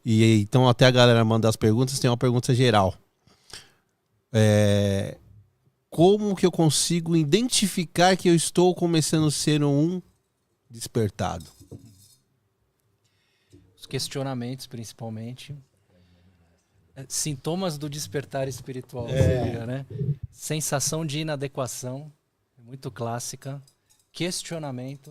E então até a galera manda as perguntas, tem uma pergunta geral. Como que eu consigo identificar que eu estou começando a ser um despertado? Os questionamentos, principalmente. Sintomas do despertar espiritual seria, né? Sensação de inadequação, muito clássica. Questionamento.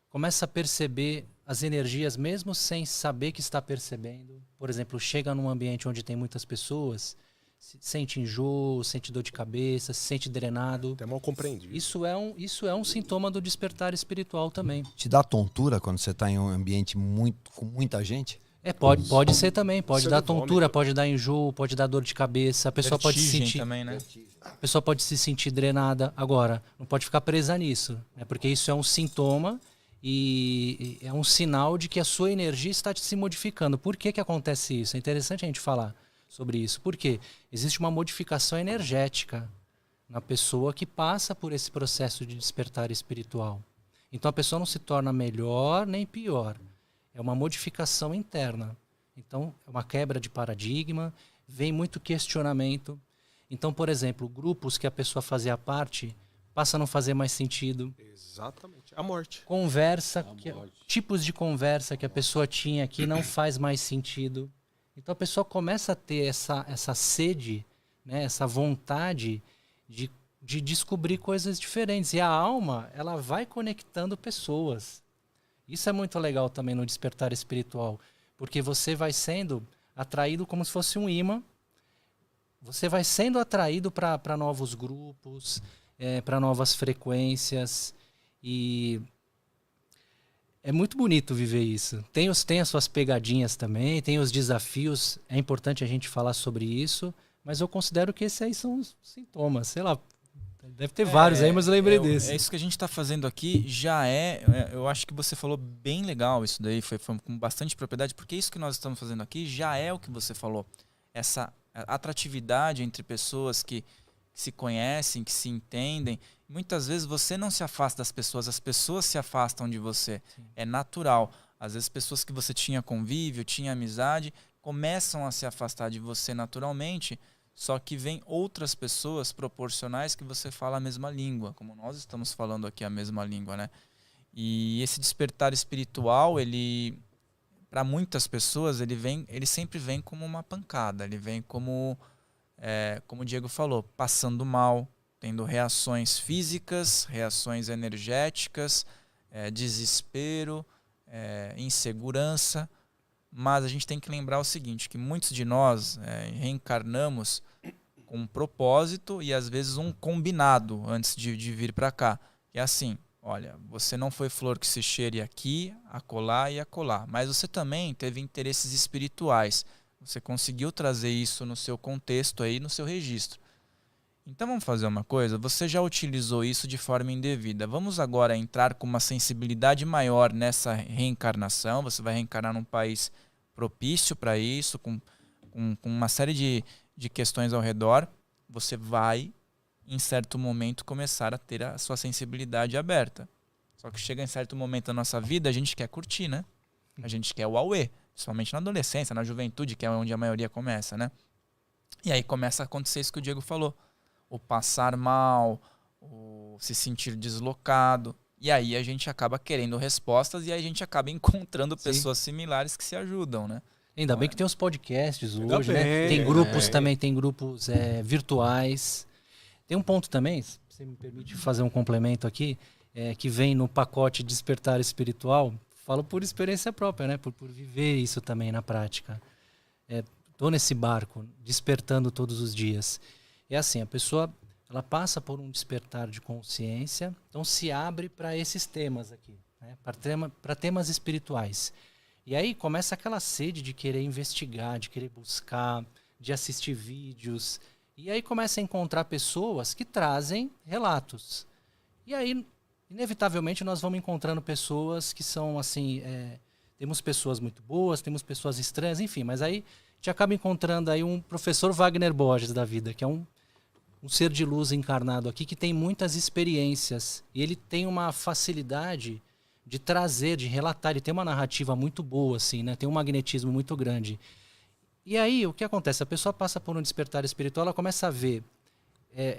Começa a perceber as energias mesmo sem saber que está percebendo. Por exemplo, chega num ambiente onde tem muitas pessoas, sente enjoo, sente dor de cabeça, se sente drenado. Até mal compreendido. Isso é um sintoma do despertar espiritual também. Te dá tontura quando você está em um ambiente com muita gente? Pode ser também, pode Isso dar é vômito. tontura, pode dar enjoo, pode dar dor de cabeça, a pessoa pode se sentir também, né? a pessoa pode se sentir drenada. Agora, não pode ficar presa nisso, né? Porque isso é um sintoma e é um sinal de que a sua energia está se modificando. Por que acontece isso? É interessante a gente falar sobre isso. Porque existe uma modificação energética na pessoa que passa por esse processo de despertar espiritual. Então a pessoa não se torna melhor nem pior. É uma modificação interna. Então, é uma quebra de paradigma, vem muito questionamento. Então, por exemplo, grupos que a pessoa fazia parte passa a não fazer mais sentido. Exatamente. A morte. Tipos de conversa que a pessoa tinha que não faz mais sentido. Então, a pessoa começa a ter essa sede, né, essa vontade de descobrir coisas diferentes. E a alma, ela vai conectando pessoas. Isso é muito legal também no despertar espiritual, porque você vai sendo atraído como se fosse um imã. Você vai sendo atraído para novos grupos, para novas frequências. E é muito bonito viver isso. Tem as suas pegadinhas também, tem os desafios. É importante a gente falar sobre isso, mas eu considero que esses aí são os sintomas. Sei lá, deve ter vários aí, mas eu lembrei desse. É isso que a gente está fazendo aqui, eu acho que você falou bem legal isso daí, foi com bastante propriedade, porque isso que nós estamos fazendo aqui já é o que você falou. Essa atratividade entre pessoas que se conhecem, que se entendem. Muitas vezes você não se afasta das pessoas, as pessoas se afastam de você. Sim. É natural. Às vezes pessoas que você tinha convívio, tinha amizade, começam a se afastar de você naturalmente. Só que vem outras pessoas proporcionais que você fala a mesma língua, como nós estamos falando aqui a mesma língua, né? E esse despertar espiritual, ele, para muitas pessoas, ele sempre vem como uma pancada, ele vem como o Diego falou, passando mal, tendo reações físicas, reações energéticas, desespero, insegurança. Mas a gente tem que lembrar o seguinte, que muitos de nós reencarnamos com um propósito e às vezes um combinado antes de vir para cá. E é assim, olha, você não foi flor que se cheire aqui, acolá e acolá, mas você também teve interesses espirituais. Você conseguiu trazer isso no seu contexto aí, no seu registro. Então vamos fazer uma coisa, você já utilizou isso de forma indevida. Vamos agora entrar com uma sensibilidade maior nessa reencarnação. Você vai reencarnar num país propício para isso, com uma série de questões ao redor. Você vai, em certo momento, começar a ter a sua sensibilidade aberta. Só que chega em certo momento da nossa vida, a gente quer curtir, né? A gente quer o auê, principalmente na adolescência, na juventude, que é onde a maioria começa, né? E aí começa a acontecer isso que o Diego falou. O passar mal, o se sentir deslocado. E aí a gente acaba querendo respostas e aí a gente acaba encontrando pessoas similares que se ajudam, né? Ainda bem que tem os podcasts hoje, né? Tem grupos também, tem grupos virtuais. Tem um ponto também, se você me permite fazer um complemento aqui, que vem no pacote Despertar Espiritual. Falo por experiência própria, né? Por viver isso também na prática. Estou nesse barco, despertando todos os dias. É assim, a pessoa ela passa por um despertar de consciência, então se abre para esses temas aqui, né? Para temas espirituais. E aí começa aquela sede de querer investigar, de querer buscar, de assistir vídeos. E aí começa a encontrar pessoas que trazem relatos. E aí, inevitavelmente, nós vamos encontrando pessoas que são assim... temos pessoas muito boas, temos pessoas estranhas, enfim. Mas aí a gente acaba encontrando aí um professor Wagner Borges da vida, que é um ser de luz encarnado aqui, que tem muitas experiências. E ele tem uma facilidade de trazer, de relatar. Ele tem uma narrativa muito boa, assim, né? Tem um magnetismo muito grande. E aí, o que acontece? A pessoa passa por um despertar espiritual, ela começa a ver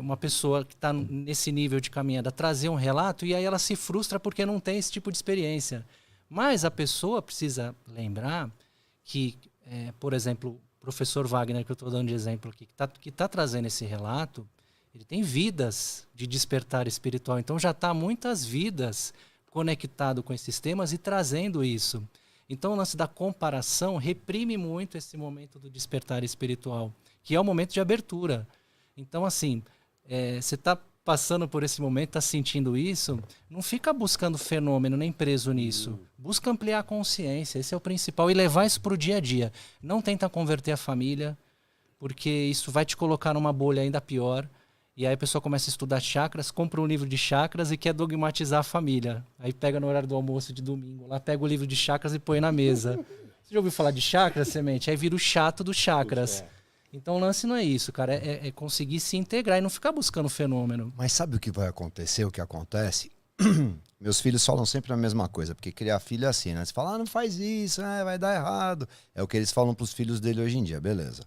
uma pessoa que está nesse nível de caminhada trazer um relato, e aí ela se frustra porque não tem esse tipo de experiência. Mas a pessoa precisa lembrar que, por exemplo, o professor Wagner, que eu estou dando de exemplo aqui, que tá trazendo esse relato, ele tem vidas de despertar espiritual. Então já está muitas vidas conectado com esses temas e trazendo isso. Então o lance da comparação reprime muito esse momento do despertar espiritual, que é o momento de abertura. Então, assim, você está passando por esse momento, está sentindo isso, não fica buscando fenômeno, nem preso nisso. Busca ampliar a consciência, esse é o principal, e levar isso para o dia a dia. Não tenta converter a família, porque isso vai te colocar numa bolha ainda pior. E aí a pessoa começa a estudar chakras, compra um livro de chakras e quer dogmatizar a família. Aí pega no horário do almoço de domingo, lá pega o livro de chakras e põe na mesa. Você já ouviu falar de chakras, Semente? Aí vira o chato dos chakras. Então o lance não é isso, cara. É conseguir se integrar e não ficar buscando fenômeno. Mas sabe o que vai acontecer, o que acontece? Meus filhos falam sempre a mesma coisa, porque criar filho é assim, né? Você fala, não faz isso, vai dar errado. É o que eles falam pros filhos dele hoje em dia, beleza.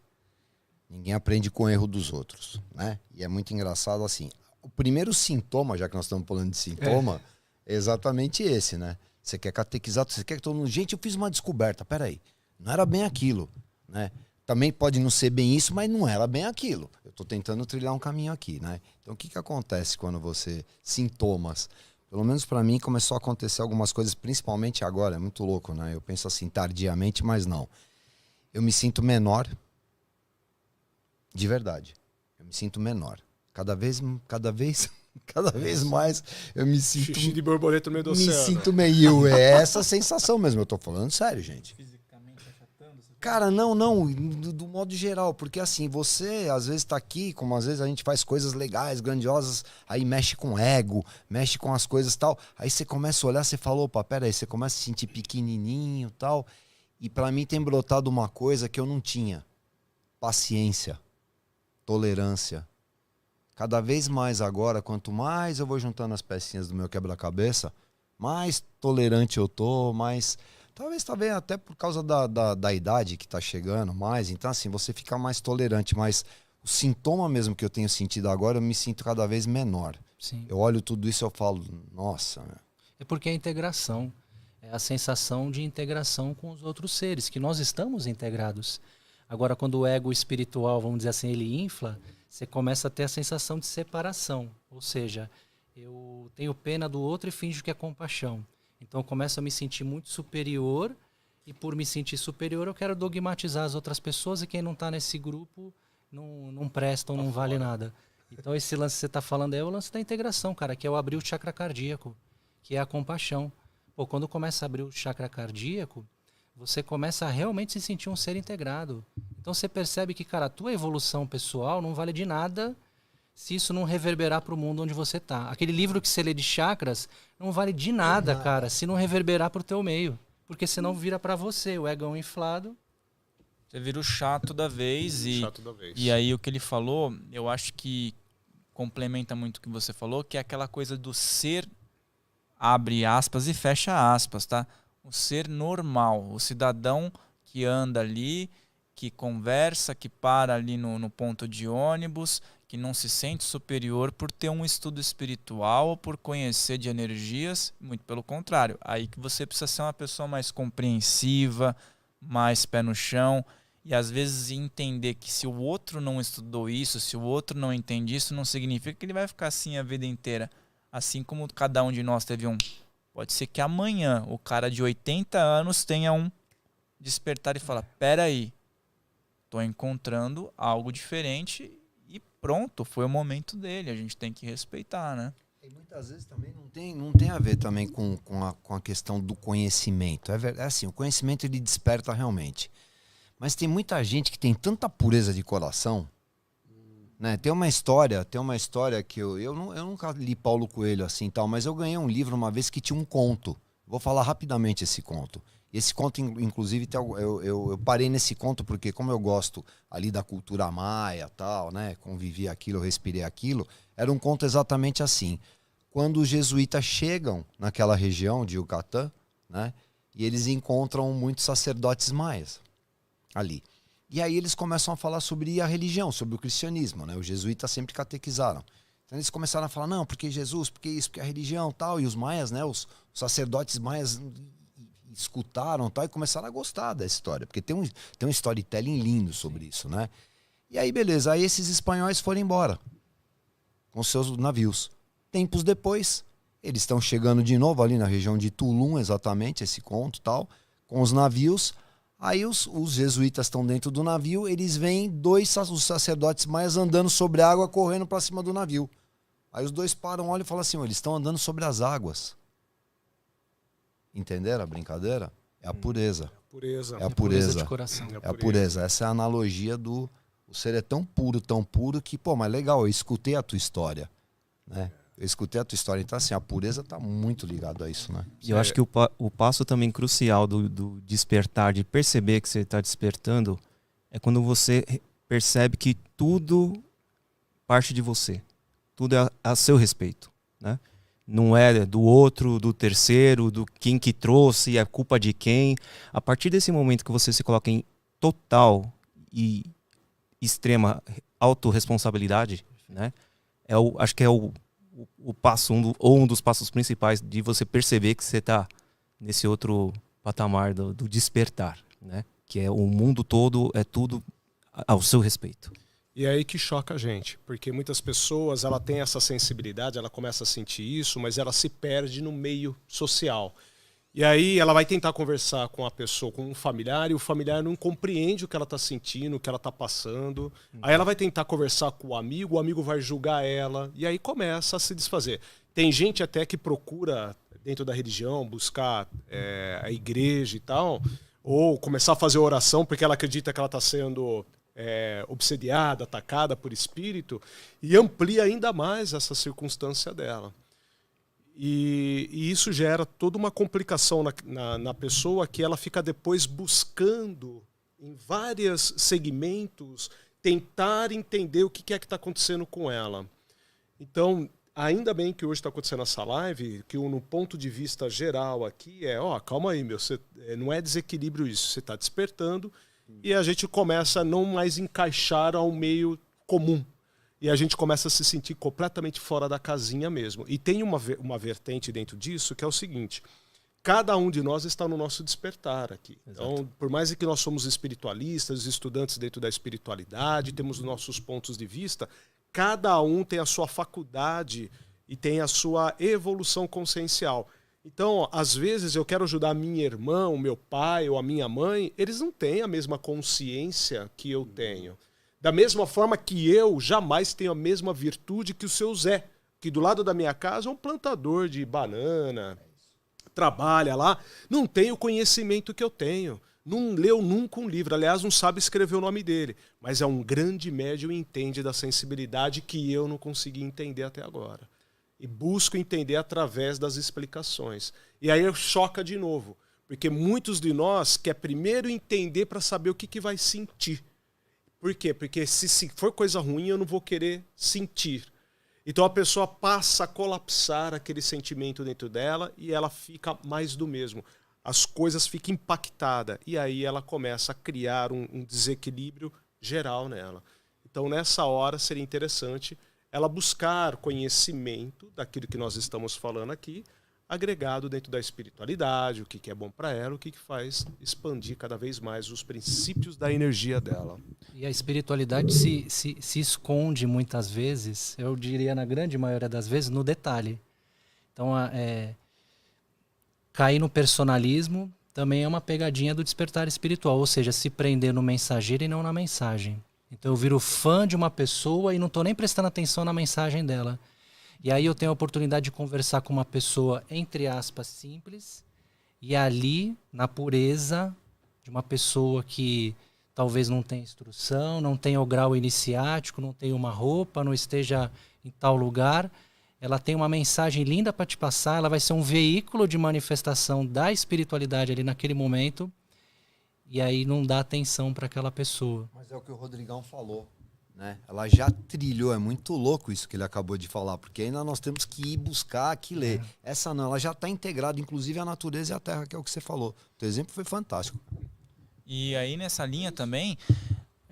Ninguém aprende com o erro dos outros, né? E é muito engraçado assim. O primeiro sintoma, já que nós estamos falando de sintoma, é exatamente esse, né? Você quer catequizar, você quer que todo mundo... Gente, eu fiz uma descoberta, peraí. Não era bem aquilo, né? Também pode não ser bem isso, mas não era bem aquilo. Eu estou tentando trilhar um caminho aqui, né? Então o que acontece quando você... Sintomas. Pelo menos para mim começou a acontecer algumas coisas, principalmente agora, é muito louco, né? Eu penso assim, tardiamente, mas não. Eu me sinto menor... De verdade. Eu me sinto menor. Cada vez mais eu me sinto... Xixi de borboleta no meio do Me oceano. sinto meio... É essa sensação mesmo. Eu tô falando sério, gente. Fisicamente achatando? Cara, não. Do modo geral. Porque assim, você às vezes tá aqui, como às vezes a gente faz coisas legais, grandiosas, aí mexe com ego, mexe com as coisas e tal. Aí você começa a olhar, você fala, opa, pera aí, você começa a se sentir pequenininho e tal. E pra mim tem brotado uma coisa que eu não tinha. Paciência. Tolerância. Cada vez mais agora, quanto mais eu vou juntando as pecinhas do meu quebra-cabeça, mais tolerante eu tô, mais... Talvez até por causa da idade que tá chegando mais. Então, assim, você fica mais tolerante. Mas o sintoma mesmo que eu tenho sentido agora, eu me sinto cada vez menor. Sim. Eu olho tudo isso e eu falo, nossa... É porque é a integração. É a sensação de integração com os outros seres, que nós estamos integrados. Agora, quando o ego espiritual, vamos dizer assim, ele infla, você começa a ter a sensação de separação. Ou seja, eu tenho pena do outro e finjo que é compaixão. Então eu começo a me sentir muito superior, e por me sentir superior eu quero dogmatizar as outras pessoas, e quem não está nesse grupo não presta ou não vale nada. Então esse lance que você está falando é o lance da integração, cara, que é o abrir o chakra cardíaco, que é a compaixão. Pô, quando começa a abrir o chakra cardíaco, você começa a realmente se sentir um ser integrado. Então você percebe que, cara, a tua evolução pessoal não vale de nada se isso não reverberar para o mundo onde você tá. Aquele livro que você lê de chakras não vale de nada, cara, se não reverberar para o teu meio. Porque senão vira para você, o egão inflado. Você vira o chato da vez. Chato da vez. E aí o que ele falou, eu acho que complementa muito o que você falou, que é aquela coisa do ser, abre aspas e fecha aspas, tá? O ser normal, o cidadão que anda ali, que conversa, que para ali no ponto de ônibus, que não se sente superior por ter um estudo espiritual ou por conhecer de energias, muito pelo contrário. Aí que você precisa ser uma pessoa mais compreensiva, mais pé no chão, e às vezes entender que se o outro não estudou isso, se o outro não entende isso, não significa que ele vai ficar assim a vida inteira. Assim como cada um de nós teve um... Pode ser que amanhã o cara de 80 anos tenha um despertar e falar, peraí, tô encontrando algo diferente e pronto, foi o momento dele, a gente tem que respeitar, né? E muitas vezes também não tem a ver também com a questão do conhecimento. É assim, o conhecimento ele desperta realmente. Mas tem muita gente que tem tanta pureza de coração, né? Tem uma história que eu nunca li Paulo Coelho assim tal, mas eu ganhei um livro uma vez que tinha um conto. Vou falar rapidamente esse conto. Esse conto, inclusive, eu parei nesse conto porque, como eu gosto ali da cultura maia tal, né? Convivi aquilo, eu respirei aquilo. Era um conto exatamente assim. quando os jesuítas chegam naquela região de Yucatán, né? E eles encontram muitos sacerdotes maias ali. E aí eles começam a falar sobre a religião, sobre o cristianismo, né? Os jesuítas sempre catequizaram. Então eles começaram a falar, não, porque Jesus, porque isso, porque a religião tal. E os maias, né? Os sacerdotes maias escutaram tal e começaram a gostar da história. Porque tem um storytelling lindo sobre isso, né? E aí, beleza. Aí esses espanhóis foram embora com seus navios. Tempos depois, eles estão chegando de novo ali na região de Tulum, exatamente, esse conto tal, com os navios. Aí os jesuítas estão dentro do navio, eles veem os sacerdotes maias andando sobre a água, correndo para cima do navio. Aí os dois param, olham e falam assim, eles estão andando sobre as águas. Entenderam a brincadeira? É a pureza. Pureza. É a pureza. de coração. É a pureza. Essa é a analogia do... O ser é tão puro que, pô, mas legal, eu escutei a tua história, né? Eu escutei a tua história. Então, assim, a pureza tá muito ligado a isso, né? E eu acho que o passo também crucial do despertar, de perceber que você está despertando, é quando você percebe que tudo parte de você. Tudo é a seu respeito, né? Não é do outro, do terceiro, do quem que trouxe, é culpa de quem. A partir desse momento que você se coloca em total e extrema autorresponsabilidade, né? Acho que é o passo, um dos passos principais de você perceber que você está nesse outro patamar do despertar, né? Que é o mundo todo, é tudo ao seu respeito. E é aí que choca a gente, porque muitas pessoas ela tem essa sensibilidade, ela começa a sentir isso, mas ela se perde no meio social. E aí ela vai tentar conversar com a pessoa, com um familiar, e o familiar não compreende o que ela está sentindo, o que ela está passando. Aí ela vai tentar conversar com o amigo vai julgar ela, e aí começa a se desfazer. Tem gente até que procura, dentro da religião, buscar a igreja e tal, ou começar a fazer oração porque ela acredita que ela está sendo obsediada, atacada por espírito, e amplia ainda mais essa circunstância dela. E isso gera toda uma complicação na pessoa, que ela fica depois buscando, em vários segmentos, tentar entender o que é que está acontecendo com ela. Então, ainda bem que hoje está acontecendo essa live, que no ponto de vista geral aqui calma aí, não é desequilíbrio isso, você está despertando, e a gente começa a não mais encaixar ao meio comum. E a gente começa a se sentir completamente fora da casinha mesmo. E tem uma vertente dentro disso, que é o seguinte: cada um de nós está no nosso despertar aqui. Exato. Então, por mais que nós somos espiritualistas, estudantes dentro da espiritualidade, temos os nossos pontos de vista, cada um tem a sua faculdade e tem a sua evolução consciencial. Então, às vezes, eu quero ajudar a minha irmã, o meu pai ou a minha mãe, eles não têm a mesma consciência que eu tenho. Da mesma forma que eu jamais tenho a mesma virtude que o seu Zé, que do lado da minha casa é um plantador de banana, trabalha lá, não tem o conhecimento que eu tenho, não leu nunca um livro, aliás, não sabe escrever o nome dele, mas é um grande médium e entende da sensibilidade que eu não consegui entender até agora. E busco entender através das explicações. E aí choca de novo, porque muitos de nós quer primeiro entender para saber o que vai sentir. Por quê? Porque se for coisa ruim, eu não vou querer sentir. Então a pessoa passa a colapsar aquele sentimento dentro dela e ela fica mais do mesmo. As coisas ficam impactadas e aí ela começa a criar um desequilíbrio geral nela. Então nessa hora seria interessante ela buscar conhecimento daquilo que nós estamos falando aqui, agregado dentro da espiritualidade, o que é bom para ela, o que faz expandir cada vez mais os princípios da energia dela. E a espiritualidade se esconde muitas vezes, eu diria na grande maioria das vezes, no detalhe. Então, cair no personalismo também é uma pegadinha do despertar espiritual, ou seja, se prender no mensageiro e não na mensagem. Então eu viro fã de uma pessoa e não estou nem prestando atenção na mensagem dela. E aí eu tenho a oportunidade de conversar com uma pessoa, entre aspas, simples, e ali, na pureza de uma pessoa que talvez não tenha instrução, não tenha o grau iniciático, não tenha uma roupa, não esteja em tal lugar, ela tem uma mensagem linda para te passar, ela vai ser um veículo de manifestação da espiritualidade ali naquele momento, e aí não dá atenção para aquela pessoa. Mas é o que o Rodrigão falou. né? Ela já trilhou, é muito louco isso que ele acabou de falar, porque ainda nós temos que ir buscar aqui ler. Essa não, ela já está integrada, inclusive a natureza e a terra, que é o que você falou. O teu exemplo foi fantástico. E aí nessa linha também,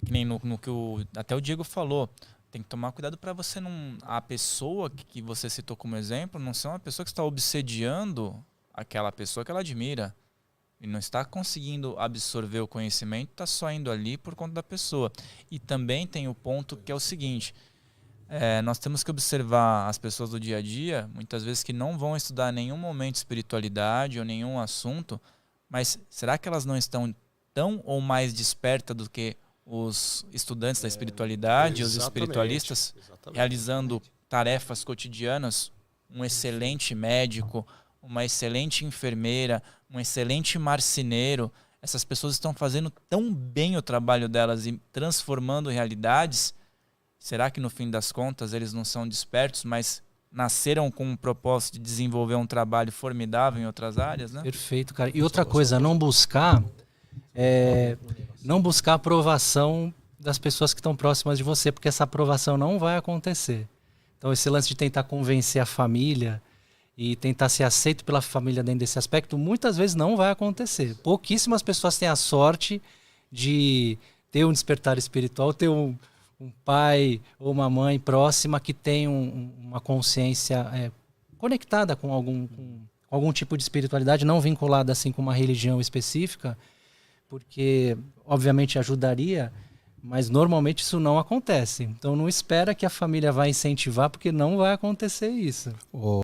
que nem no que até o Diego falou, tem que tomar cuidado para você não... A pessoa que você citou como exemplo não ser uma pessoa que está obsediando aquela pessoa que ela admira. E não está conseguindo absorver o conhecimento, está só indo ali por conta da pessoa. E também tem o ponto que é o seguinte, nós temos que observar as pessoas do dia a dia, muitas vezes que não vão estudar nenhum momento de espiritualidade ou nenhum assunto, mas será que elas não estão tão ou mais despertas do que os estudantes da espiritualidade, os espiritualistas, realizando tarefas cotidianas? Um excelente médico, uma excelente enfermeira, um excelente marceneiro. Essas pessoas estão fazendo tão bem o trabalho delas e transformando realidades. Será que no fim das contas eles não são despertos, mas nasceram com o propósito de desenvolver um trabalho formidável em outras áreas, né? Perfeito, cara. E outra coisa, não buscar a aprovação das pessoas que estão próximas de você, porque essa aprovação não vai acontecer. Então esse lance de tentar convencer a família e tentar ser aceito pela família dentro desse aspecto, muitas vezes não vai acontecer. Pouquíssimas pessoas têm a sorte de ter um despertar espiritual, ter um pai ou uma mãe próxima que tem uma consciência conectada com algum tipo de espiritualidade, não vinculada assim com uma religião específica, porque obviamente ajudaria, mas normalmente isso não acontece. Então não espera que a família vai incentivar, porque não vai acontecer isso.